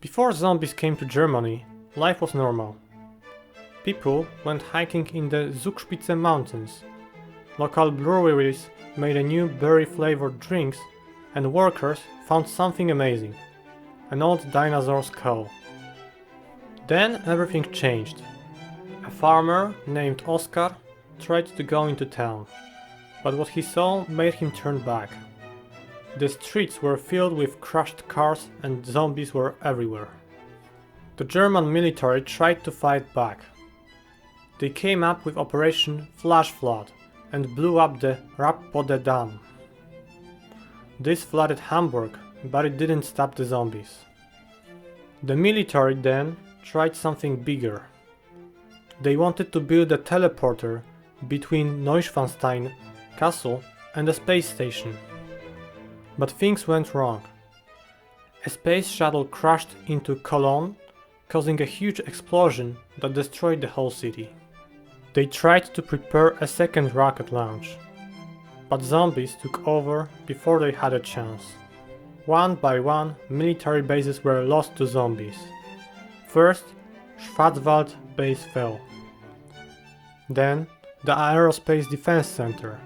Before zombies came to Germany, life was normal. People went hiking in the Zugspitze mountains. Local breweries made a new berry-flavored drinks, and workers found something amazing: an old dinosaur skull. Then everything changed. A farmer named Oskar tried to go into town, but what he saw made him turn back. The streets were filled with crushed cars and zombies were everywhere. The German military tried to fight back. They came up with Operation Flash Flood and blew up the Rappode Dam. This flooded Hamburg, but it didn't stop the zombies. The military then tried something bigger. They wanted to build a teleporter between Neuschwanstein Castle and a space station. But things went wrong. A space shuttle crashed into Cologne, causing a huge explosion that destroyed the whole city. They tried to prepare a second rocket launch, but zombies took over before they had a chance. One by one, military bases were lost to zombies. First, Schwarzwald base fell. Then, the Aerospace Defense Center.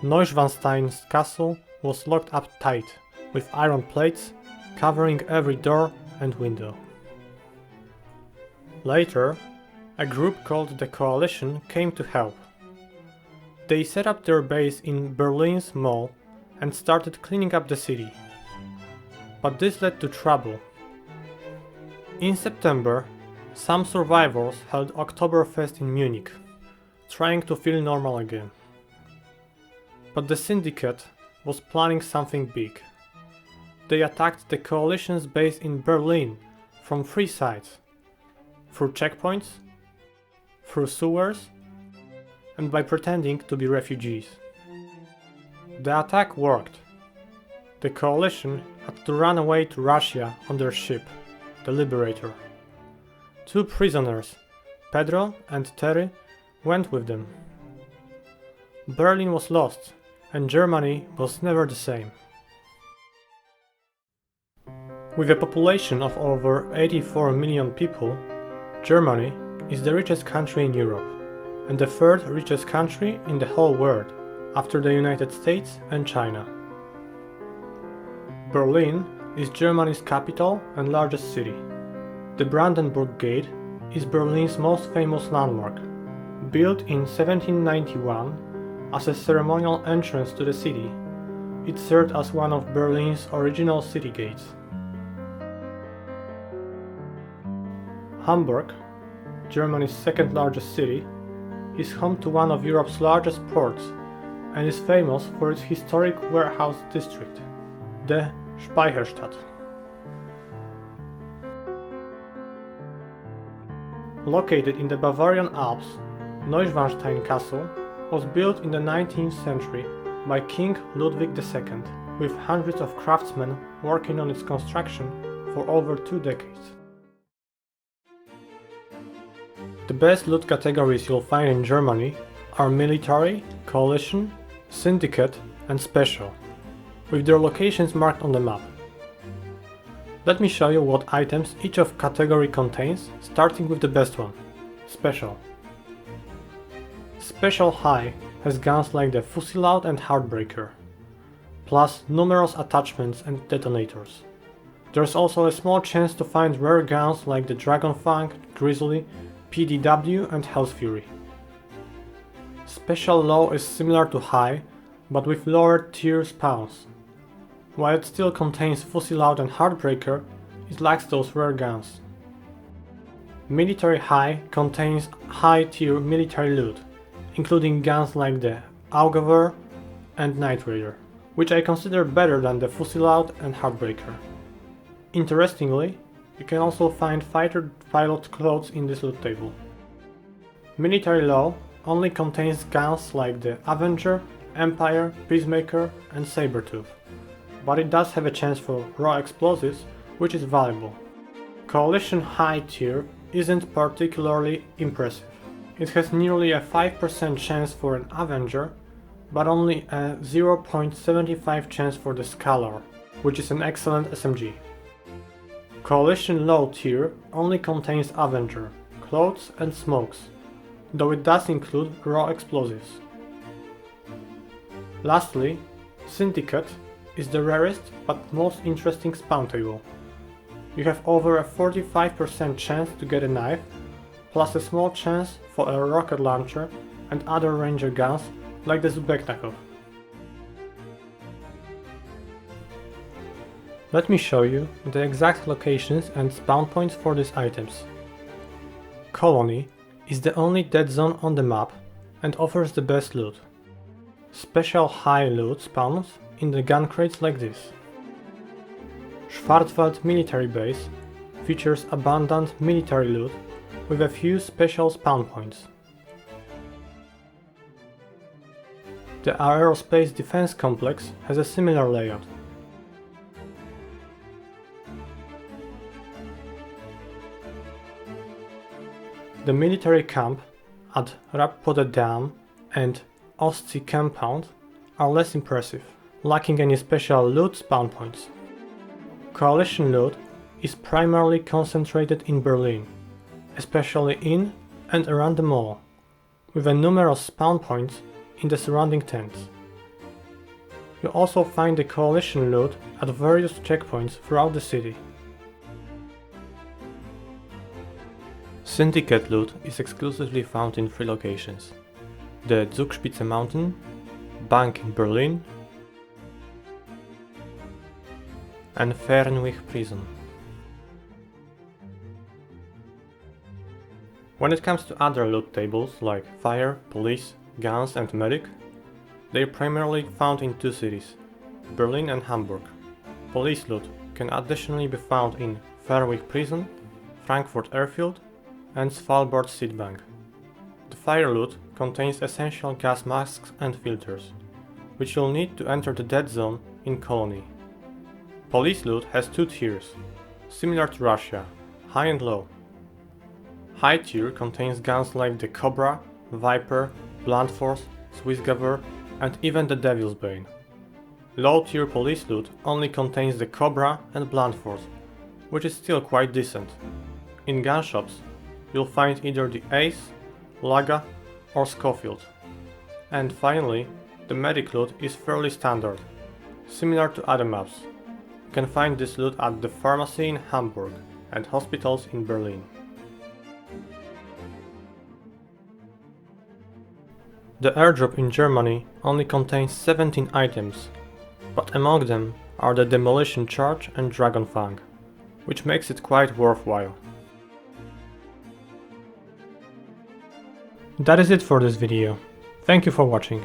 Neuschwanstein's castle was locked up tight, with iron plates covering every door and window. Later, a group called the Coalition came to help. They set up their base in Berlin's mall and started cleaning up the city. But this led to trouble. In September, some survivors held Oktoberfest in Munich, trying to feel normal again. But the Syndicate was planning something big. They attacked the Coalition's base in Berlin from three sides: through checkpoints, through sewers, and by pretending to be refugees. The attack worked. The Coalition had to run away to Russia on their ship, the Liberator. Two prisoners, Pedro and Terry, went with them. Berlin was lost, and Germany was never the same. With a population of over 84 million people, Germany is the richest country in Europe, and the third richest country in the whole world, after the United States and China. Berlin is Germany's capital and largest city. The Brandenburg Gate is Berlin's most famous landmark. Built in 1791 as a ceremonial entrance to the city, it served as one of Berlin's original city gates. Hamburg, Germany's second largest city, is home to one of Europe's largest ports and is famous for its historic warehouse district, the Speicherstadt. Located in the Bavarian Alps, Neuschwanstein Castle was built in the 19th century by King Ludwig II, with hundreds of craftsmen working on its construction for over 2 decades. The best loot categories you'll find in Germany are Military, Coalition, Syndicate and Special, with their locations marked on the map. Let me show you what items each of category contains, starting with the best one, Special. Special High has guns like the Fusilaut and Heartbreaker, plus numerous attachments and detonators. There's also a small chance to find rare guns like the Dragonfang, Grizzly, PDW and Hell's Fury. Special Low is similar to High, but with lower tier spawns. While it still contains Fusilaut and Heartbreaker, it lacks those rare guns. Military High contains high tier military loot, including guns like the Augewehr and Night Raider, which I consider better than the Fusilaut and Heartbreaker. Interestingly, you can also find fighter pilot clothes in this loot table. Military Low only contains guns like the Avenger, Empire, Peacemaker and Sabertooth, but it does have a chance for raw explosives, which is valuable. Coalition High tier isn't particularly impressive. It has nearly a 5% chance for an Avenger, but only a 0.75 chance for the Scalar, which is an excellent SMG. Coalition low tier only contains Avenger, clothes and smokes, though it does include raw explosives. Lastly, Syndicate is the rarest but most interesting spawn table. You have over a 45% chance to get a knife, plus a small chance for a rocket launcher and other ranger guns like the Zubeknakov. Let me show you the exact locations and spawn points for these items. Colony is the only dead zone on the map and offers the best loot. Special high loot spawns in the gun crates like this. Schwarzwald military base features abundant military loot with a few special spawn points. The aerospace defense complex has a similar layout. The military camp at Rappode Dam and Ostsee compound are less impressive, lacking any special loot spawn points. Coalition loot is primarily concentrated in Berlin, especially in and around the mall, with numerous spawn points in the surrounding tents. You also find the Coalition loot at various checkpoints throughout the city. Syndicate loot is exclusively found in 3 locations: the Zugspitze Mountain, Bank in Berlin, and Fernwich Prison. When it comes to other loot tables like fire, police, guns and medic, they are primarily found in 2 cities, Berlin and Hamburg. Police loot can additionally be found in Fernwich Prison, Frankfurt Airfield and Svalbard Seed Bank. The fire loot contains essential gas masks and filters, which you'll need to enter the dead zone in Colony. Police loot has 2 tiers, similar to Russia, high and low. High tier contains guns like the Cobra, Viper, Blunt Force, Swissgewehr and even the Devil's Bane. Low tier police loot only contains the Cobra and Blunt Force, which is still quite decent. In gun shops, you'll find either the Ace, Laga or Schofield. And finally, the medic loot is fairly standard, similar to other maps. You can find this loot at the pharmacy in Hamburg and hospitals in Berlin. The airdrop in Germany only contains 17 items, but among them are the Demolition Charge and Dragonfang, which makes it quite worthwhile. That is it for this video. Thank you for watching.